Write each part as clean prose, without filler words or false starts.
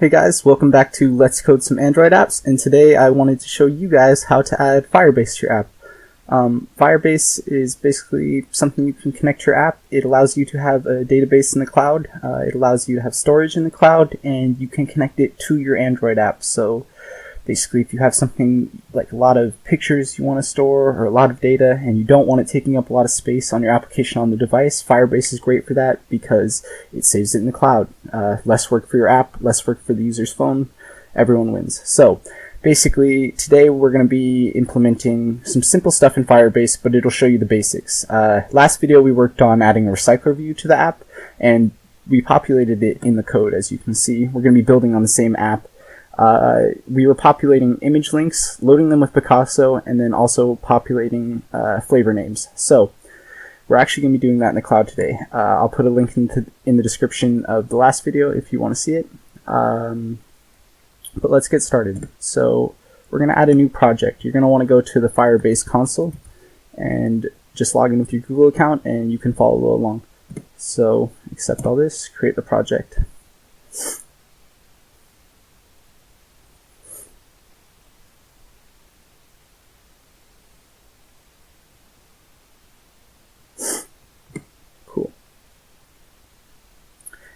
Hey guys, welcome back to Let's Code Some Android Apps, and today I wanted to show you guys how to add Firebase to your app. Firebase is basically something you can connect to your app. It allows you to have a database in the cloud, it allows you to have storage in the cloud, and you can connect it to your Android app. So basically, if you have something like a lot of pictures you want to store or a lot of data and you don't want it taking up a lot of space on your application on the device, Firebase is great for that because it saves it in the cloud. Less work for your app, less work for the user's phone. Everyone wins. So basically, today we're going to be implementing some simple stuff in Firebase, but it'll show you the basics. Last video we worked on adding a recycler view to the app, and we populated it in the code. As you can see, we're going to be building on the same app. We were populating image links, loading them with Picasso, and then also populating flavor names. So we're actually going to be doing that in the cloud today. I'll put a link in the description of the last video if you want to see it. But let's get started. So we're going to add a new project. You're going to want to go to the Firebase console and just log in with your Google account, and you can follow along. So accept all this, create the project.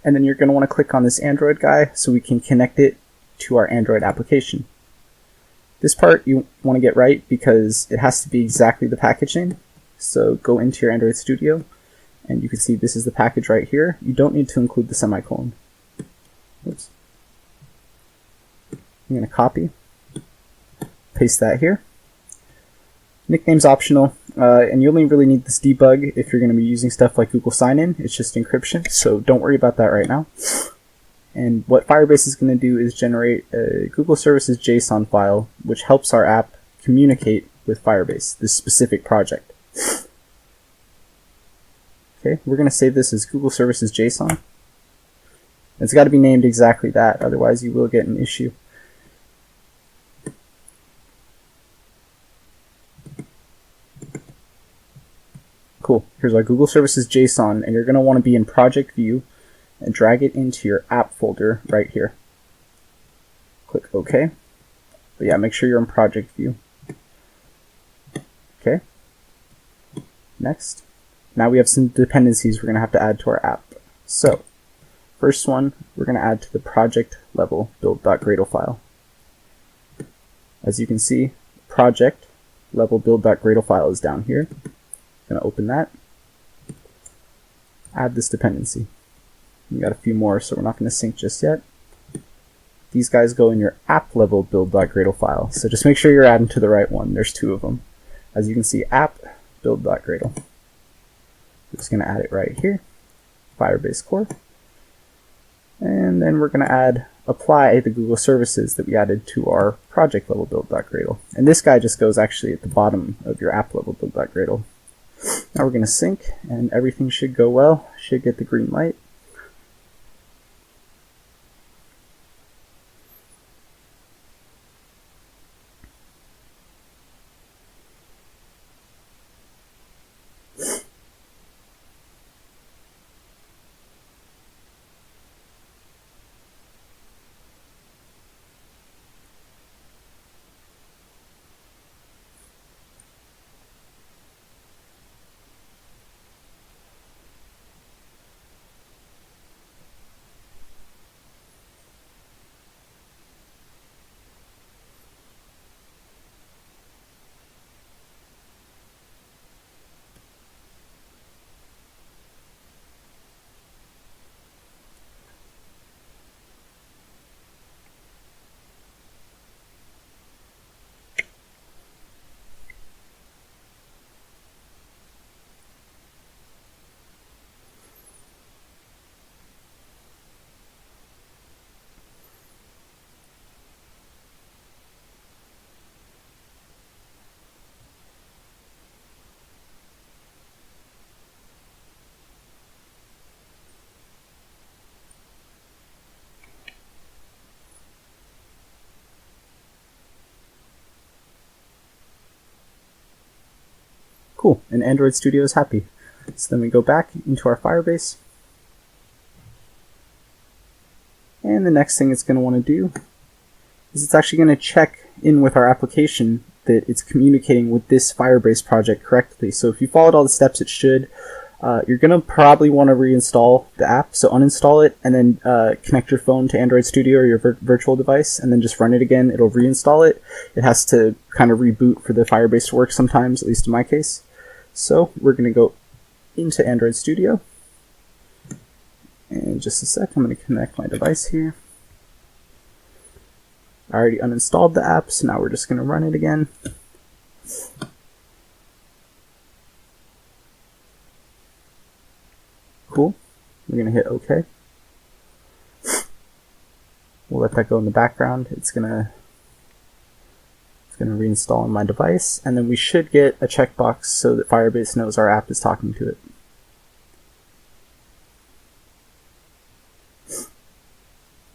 And then you're going to want to click on this Android guy so we can connect it to our Android application. This part you want to get right because it has to be exactly the package name. So go into your Android Studio and you can see this is the package right here. You don't need to include the semicolon. Oops. I'm going to copy, paste that here. Nickname's optional, and you only really need this debug if you're going to be using stuff like Google Sign-In. It's just encryption, so don't worry about that right now. And what Firebase is going to do is generate a Google Services JSON file, which helps our app communicate with Firebase, this specific project. Okay, we're going to save this as Google Services JSON. It's got to be named exactly that, otherwise you will get an issue. Cool. Here's our Google Services JSON, and you're going to want to be in Project View and drag it into your app folder right here. Click OK. But yeah, make sure you're in Project View. Okay. Next. Now we have some dependencies we're going to have to add to our app. So, first one, we're going to add to the project level build.gradle file. As you can see, project level build.gradle file is down here. Going to open that, add this dependency. We got a few more, so we're not going to sync just yet. These guys go in your app level build.gradle file, so just make sure you're adding to the right one. There's two of them. As you can see, app build.gradle. We're just going to add it right here, Firebase core, and then we're going to apply the Google services that we added to our project level build.gradle. And this guy just goes actually at the bottom of your app level build.gradle. Now we're going to sync, and everything should go well, should get the green light. Cool, and Android Studio is happy. So then we go back into our Firebase, And the next thing it's going to want to do is it's actually going to check in with our application that it's communicating with this Firebase project correctly. So if you followed all the steps, it should. You're going to probably want to reinstall the app, so uninstall it and then connect your phone to Android Studio or your virtual device and then just run it again. It'll reinstall it. It has to kind of reboot for the Firebase to work sometimes, at least in my case. So we're going to go into Android Studio. And in just a sec, I'm going to connect my device here. I already uninstalled the app, so now we're just going to run it again. Cool. We're going to hit OK. We'll let that go in the background. It's going to reinstall on my device, and then we should get a checkbox so that Firebase knows our app is talking to it.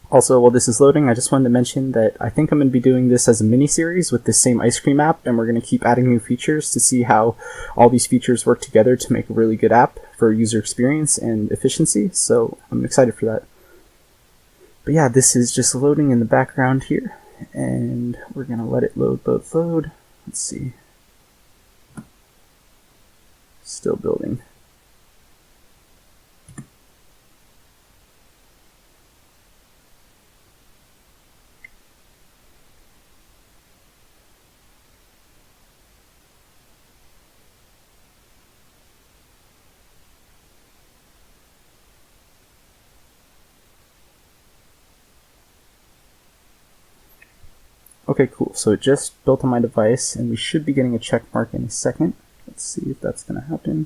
Also, while this is loading, I just wanted to mention that I think I'm going to be doing this as a mini-series with this same ice cream app, and we're going to keep adding new features to see how all these features work together to make a really good app for user experience and efficiency, so I'm excited for that. But yeah, this is just loading in the background here, and we're going to let it load. Let's see. Still building. Okay, cool. So it just built on my device, and we should be getting a check mark in a second. Let's see if that's going to happen.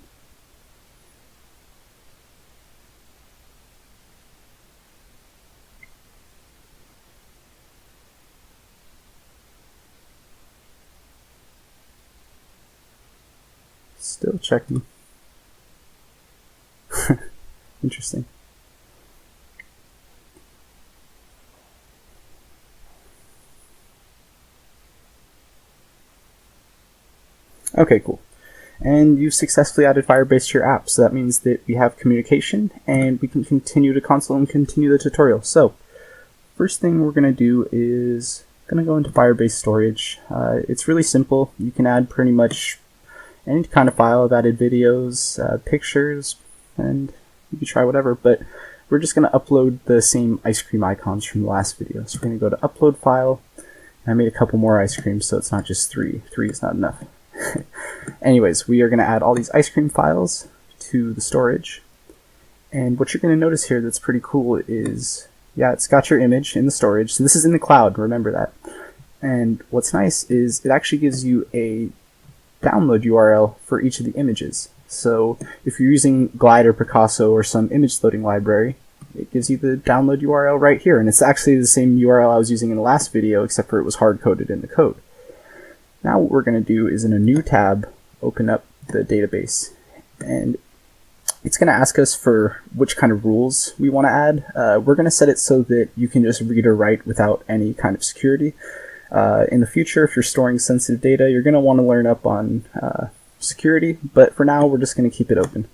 Still checking. Interesting. Okay, cool. And you've successfully added Firebase to your app, so that means that we have communication and we can continue to console and continue the tutorial. So, first thing we're going to do is going to go into Firebase storage. It's really simple. You can add pretty much any kind of file. I've added videos, pictures, and you can try whatever, but we're just going to upload the same ice cream icons from the last video. So we're going to go to upload file. I made a couple more ice creams, so it's not just 3. 3 is not enough. Anyways, we are going to add all these ice cream files to the storage. And what you're going to notice here that's pretty cool is, yeah, it's got your image in the storage. So this is in the cloud, remember that. And what's nice is it actually gives you a download URL for each of the images. So if you're using Glide or Picasso or some image loading library, it gives you the download URL right here. And it's actually the same URL I was using in the last video, except for it was hard-coded in the code. Now what we're going to do is in a new tab, open up the database. And it's going to ask us for which kind of rules we want to add. We're going to set it so that you can just read or write without any kind of security. In the future, if you're storing sensitive data, you're going to want to learn up on security, but for now, we're just going to keep it open.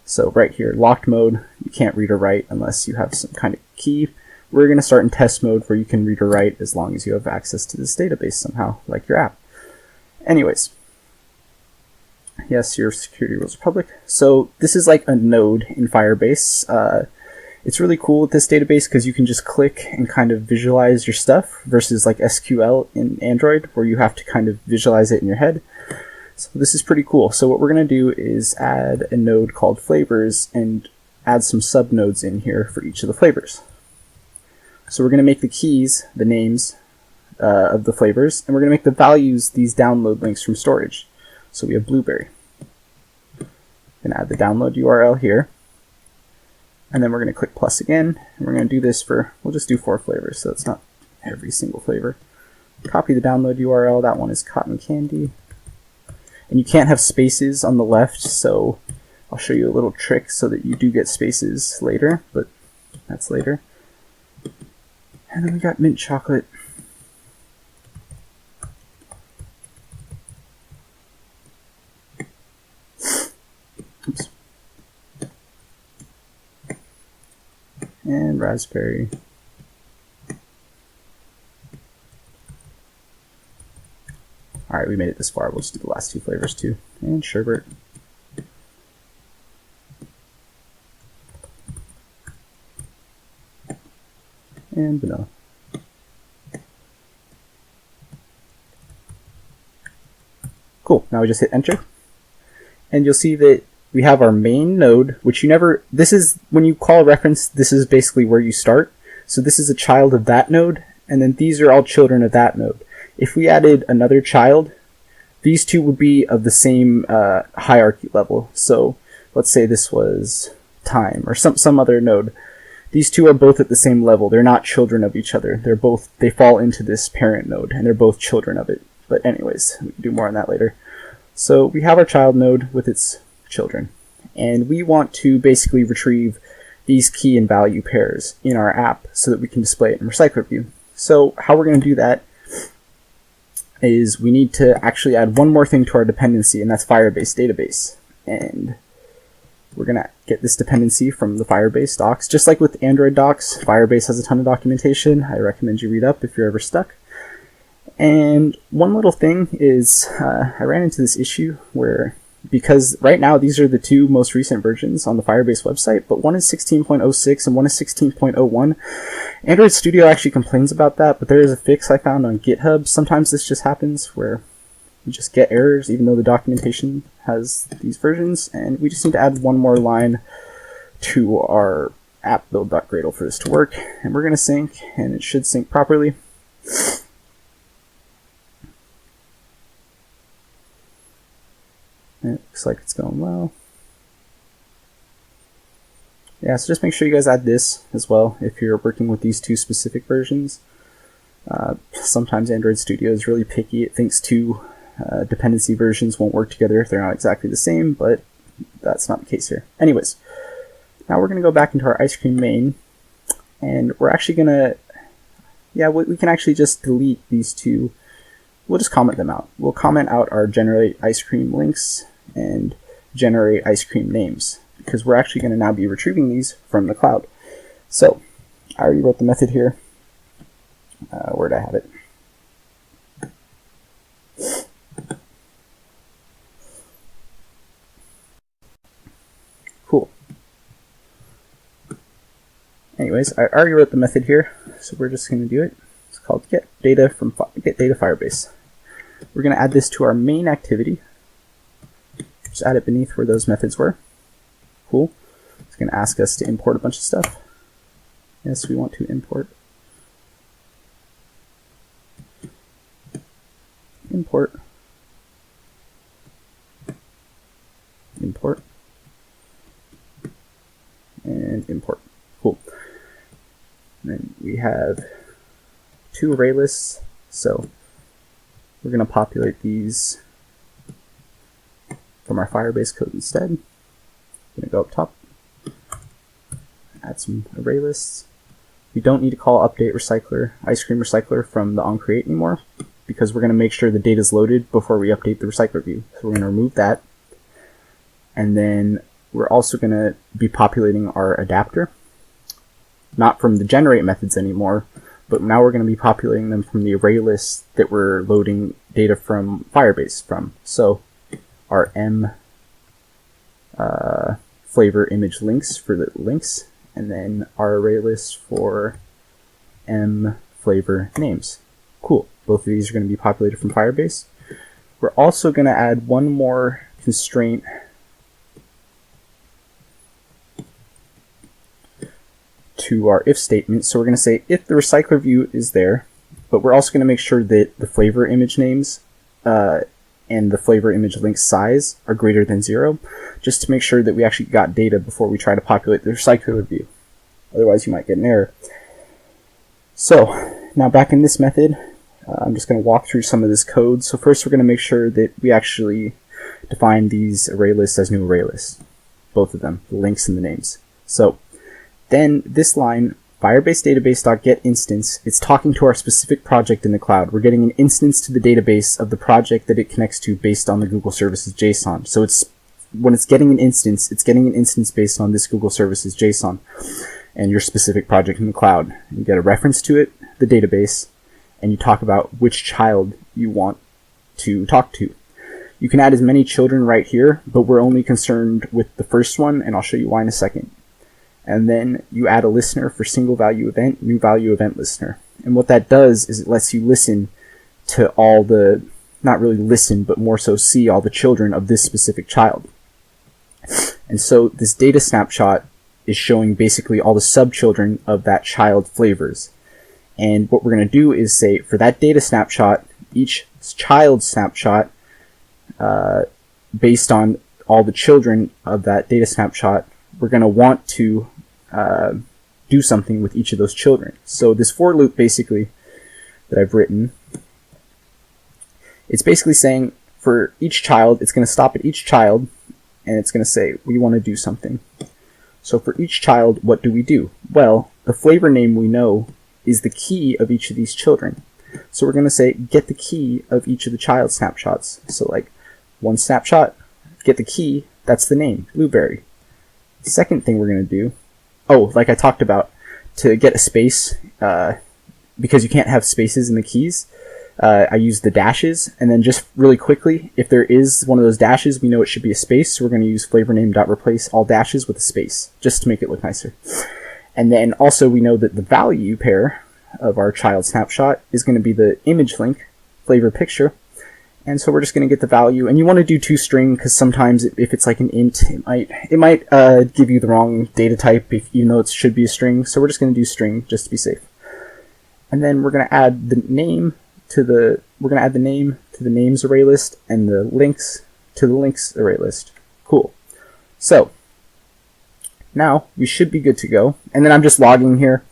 So right here, locked mode, you can't read or write unless you have some kind of key. We're going to start in test mode where you can read or write as long as you have access to this database somehow, like your app. Anyways, yes, your security rules are public. So this is like a node in Firebase. It's really cool with this database because you can just click and kind of visualize your stuff versus like SQL in Android where you have to kind of visualize it in your head. So this is pretty cool. So what we're going to do is add a node called flavors and add some subnodes in here for each of the flavors. So we're going to make the keys the names of the flavors, and we're going to make the values these download links from storage. So we have blueberry. I'm going to add the download URL here. And then we're going to click plus again, and we're going to do this for, we'll just do 4 flavors, so it's not every single flavor. Copy the download URL, that one is cotton candy. And you can't have spaces on the left, so I'll show you a little trick so that you do get spaces later, but that's later. And then we got mint chocolate. Oops. And raspberry. Alright, we made it this far. We'll just do the last 2 flavors too. And sherbet. And vanilla. Cool, now we just hit enter. And you'll see that we have our main node, which you never, this is, when you call a reference, this is basically where you start. So this is a child of that node, and then these are all children of that node. If we added another child, these two would be of the same hierarchy level. So let's say this was time or some other node. These two are both at the same level. They're not children of each other. They fall into this parent node, and they're both children of it. But anyways, we can do more on that later. So we have our child node with its children, and we want to basically retrieve these key and value pairs in our app so that we can display it in recycler view. So how we're going to do that is we need to actually add one more thing to our dependency, and that's Firebase database. And we're going to get this dependency from the Firebase docs. Just like with Android docs, Firebase has a ton of documentation. I recommend you read up if you're ever stuck. And one little thing is I ran into this issue where, because right now these are the 2 most recent versions on the Firebase website, but one is 16.06 and one is 16.01. Android Studio actually complains about that, but there is a fix I found on GitHub. Sometimes this just happens where you just get errors even though the documentation has these versions, and we just need to add one more line to our app build.gradle for this to work. And we're going to sync, and it should sync properly. It looks like it's going well. Yeah, so just make sure you guys add this as well if you're working with these 2 specific versions. Sometimes Android Studio is really picky. It thinks 2 dependency versions won't work together if they're not exactly the same, but that's not the case here. Anyways, now we're going to go back into our ice cream main, and we're actually going to, we can actually just delete these 2. We'll just comment them out. We'll comment out our generate ice cream links and generate ice cream names, because we're actually going to now be retrieving these from the cloud. So I already wrote the method here. Where'd I have it? Cool. Anyways, I already wrote the method here, so we're just going to do it. It's called get data Firebase. We're going to add this to our main activity. Just add it beneath where those methods were. Cool. It's going to ask us to import a bunch of stuff. Yes, we want to import. Import. Import. And import. Cool. And then we have 2 array lists, so we're going to populate these from our Firebase code instead. I'm going to go up top, add some array lists. We don't need to call update recycler, ice cream recycler from the onCreate anymore, because we're going to make sure the data is loaded before we update the recycler view. So we're going to remove that. And then we're also going to be populating our adapter, not from the generate methods anymore, but now we're going to be populating them from the array list that we're loading data from Firebase from. So our M flavor image links for the links, and then our array list for M flavor names. Cool. Both of these are going to be populated from Firebase. We're also going to add one more constraint to our if statement. So we're going to say if the recycler view is there, but we're also going to make sure that the flavor image names and the flavor image link size are greater than 0, just to make sure that we actually got data before we try to populate the recycler view. Otherwise you might get an error. So now back in this method, I'm just going to walk through some of this code. So first we're going to make sure that we actually define these array lists as new array lists, both of them, the links and the names. So then this line, Firebase database.get instance, it's talking to our specific project in the cloud. We're getting an instance to the database of the project that it connects to based on the Google Services JSON. So when it's getting an instance, it's getting an instance based on this Google Services JSON. and your specific project in the cloud. You get a reference to it, the database, and you talk about which child you want to talk to. You can add as many children right here, but we're only concerned with the first one, and I'll show you why in a second. And then you add a listener for single value event, new value event listener. And what that does is it lets you listen to all the, not really listen, but more so see all the children of this specific child. And so this data snapshot is showing basically all the subchildren of that child flavors. And what we're going to do is say for that data snapshot, each child snapshot, based on all the children of that data snapshot, we're going to want to do something with each of those children. So this for loop basically that I've written, it's basically saying for each child, it's going to stop at each child, and it's going to say, we want to do something. So for each child, what do we do? Well, the flavor name we know is the key of each of these children. So we're going to say, get the key of each of the child snapshots. So like one snapshot, get the key, that's the name, Blueberry. The second thing we're going to do, oh, like I talked about, to get a space, because you can't have spaces in the keys, I use the dashes, and then just really quickly, if there is one of those dashes, we know it should be a space, so we're going to use flavor name.replace all dashes with a space, just to make it look nicer. And then also we know that the value pair of our child snapshot is going to be the image link, flavor picture, and so we're just going to get the value, and you want to do toString because sometimes if it's like an int, it might give you the wrong data type even though it should be a string, so we're just going to do string just to be safe. And then we're going to add the name to the names array list and the links to the links array list. Cool. So now we should be good to go. And then I'm just logging here.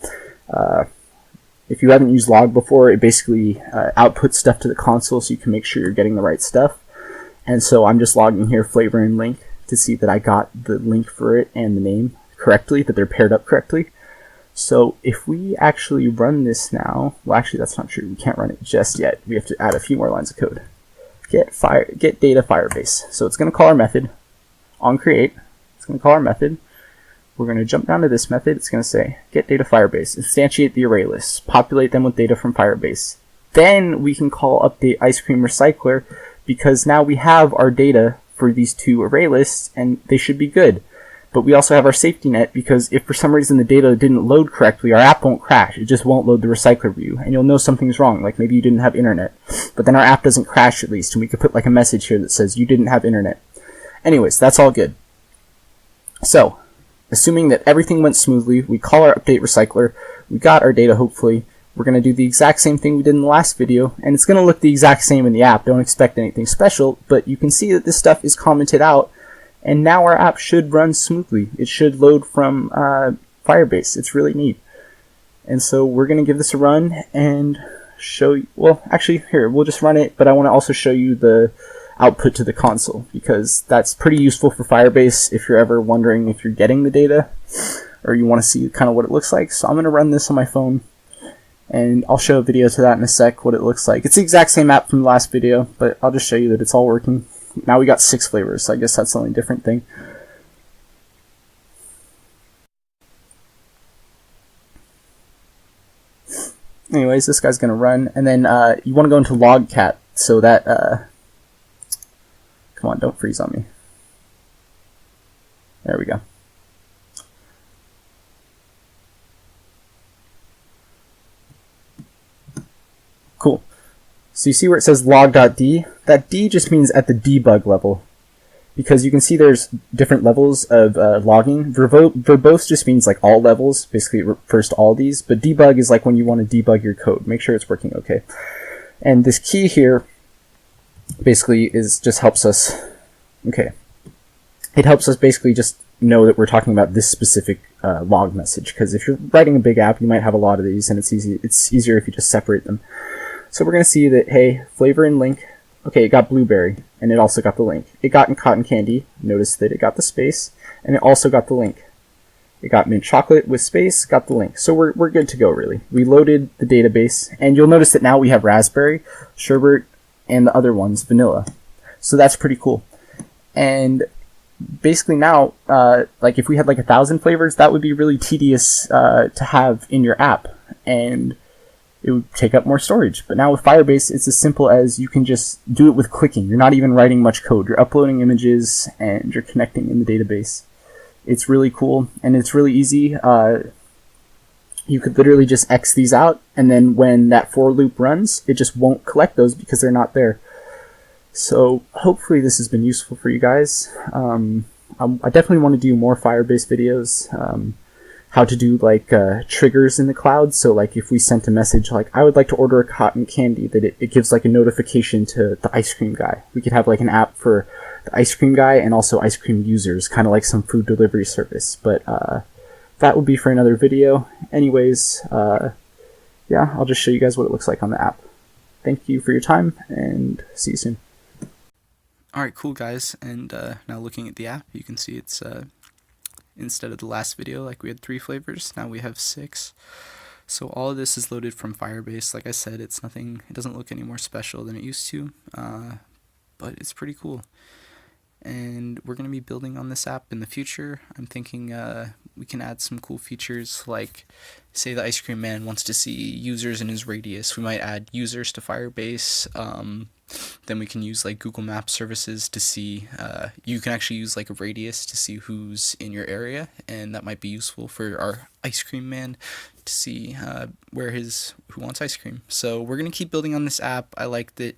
If you haven't used log before, it basically outputs stuff to the console so you can make sure you're getting the right stuff. And so I'm just logging here flavor and link to see that I got the link for it and the name correctly, that they're paired up correctly. So if we actually run this now, well actually that's not true, we can't run it just yet. We have to add a few more lines of code. Get data Firebase. So it's going to call our method on create. It's going to call our method. We're going to jump down to this method. It's going to say get data Firebase, instantiate the array lists, populate them with data from Firebase. Then we can call update ice cream recycler because now we have our data for these two array lists and they should be good. But we also have our safety net because if for some reason the data didn't load correctly, our app won't crash. It just won't load the recycler view and you'll know something's wrong, like maybe you didn't have internet. But then our app doesn't crash at least, and we could put like a message here that says you didn't have internet. Anyways, that's all good. So assuming that everything went smoothly, we call our update recycler, we got our data hopefully, we're going to do the exact same thing we did in the last video, and it's going to look the exact same in the app. Don't expect anything special, but you can see that this stuff is commented out, and now our app should run smoothly. It should load from Firebase. It's really neat. And so we're going to give this a run and show you, well actually here, we'll just run it, but I want to also show you the output to the console because that's pretty useful for Firebase if you're ever wondering if you're getting the data or you want to see kind of what it looks like. So I'm going to run this on my phone and I'll show a video to that in a sec what it looks like. It's the exact same app from the last video, but I'll just show you that it's all working. Now we got 6 flavors, so I guess that's the only different thing. Anyways, this guy's going to run, and then you want to go into logcat so that come on, don't freeze on me. There we go. Cool. So you see where it says log.d? That D just means at the debug level. Because you can see there's different levels of logging. Verbose just means like all levels. Basically it refers to all these. But debug is like when you want to debug your code. Make sure it's working okay. And this key here basically just helps us, okay, it helps us basically just know that we're talking about this specific log message, because if you're writing a big app you might have a lot of these and it's easier if you just separate them. So we're going to see that, hey, flavor and link, okay, it got blueberry and it also got the link. It got cotton candy, notice that it got the space, and it also got the link. It got mint chocolate with space, got the link. So we're good to go really. We loaded the database and you'll notice that now we have raspberry, sherbet, and the other one's vanilla. So that's pretty cool. And basically now, like if we had like 1,000 flavors, that would be really tedious to have in your app, and it would take up more storage. But now with Firebase, it's as simple as you can just do it with clicking. You're not even writing much code. You're uploading images and you're connecting in the database. It's really cool and it's really easy. You could literally just X these out, and then when that for loop runs, it just won't collect those because they're not there. So hopefully this has been useful for you guys. I definitely want to do more Firebase videos. How to do like triggers in the cloud. So like if we sent a message like I would like to order a cotton candy, that it gives like a notification to the ice cream guy. We could have like an app for the ice cream guy and also ice cream users, kind of like some food delivery service. But that will be for another video. Anyways, yeah, I'll just show you guys what it looks like on the app. Thank you for your time, and see you soon. Alright, cool guys, and now looking at the app, you can see it's, instead of the last video, like we had 3 flavors, now we have 6. So all of this is loaded from Firebase. Like I said, it's nothing, it doesn't look any more special than it used to, but it's pretty cool. And we're going to be building on this app in the future. I'm thinking we can add some cool features, like say the ice cream man wants to see users in his radius. We might add users to Firebase. Then we can use like Google Maps services to see, you can actually use like a radius to see who's in your area, and that might be useful for our ice cream man to see who wants ice cream. So we're going to keep building on this app. I liked it.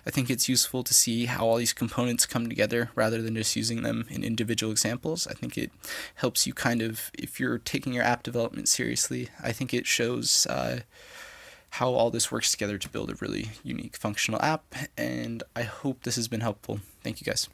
I think it's useful to see how all these components come together rather than just using them in individual examples. I think it helps you kind of, if you're taking your app development seriously, I think it shows how all this works together to build a really unique functional app, and I hope this has been helpful. Thank you guys.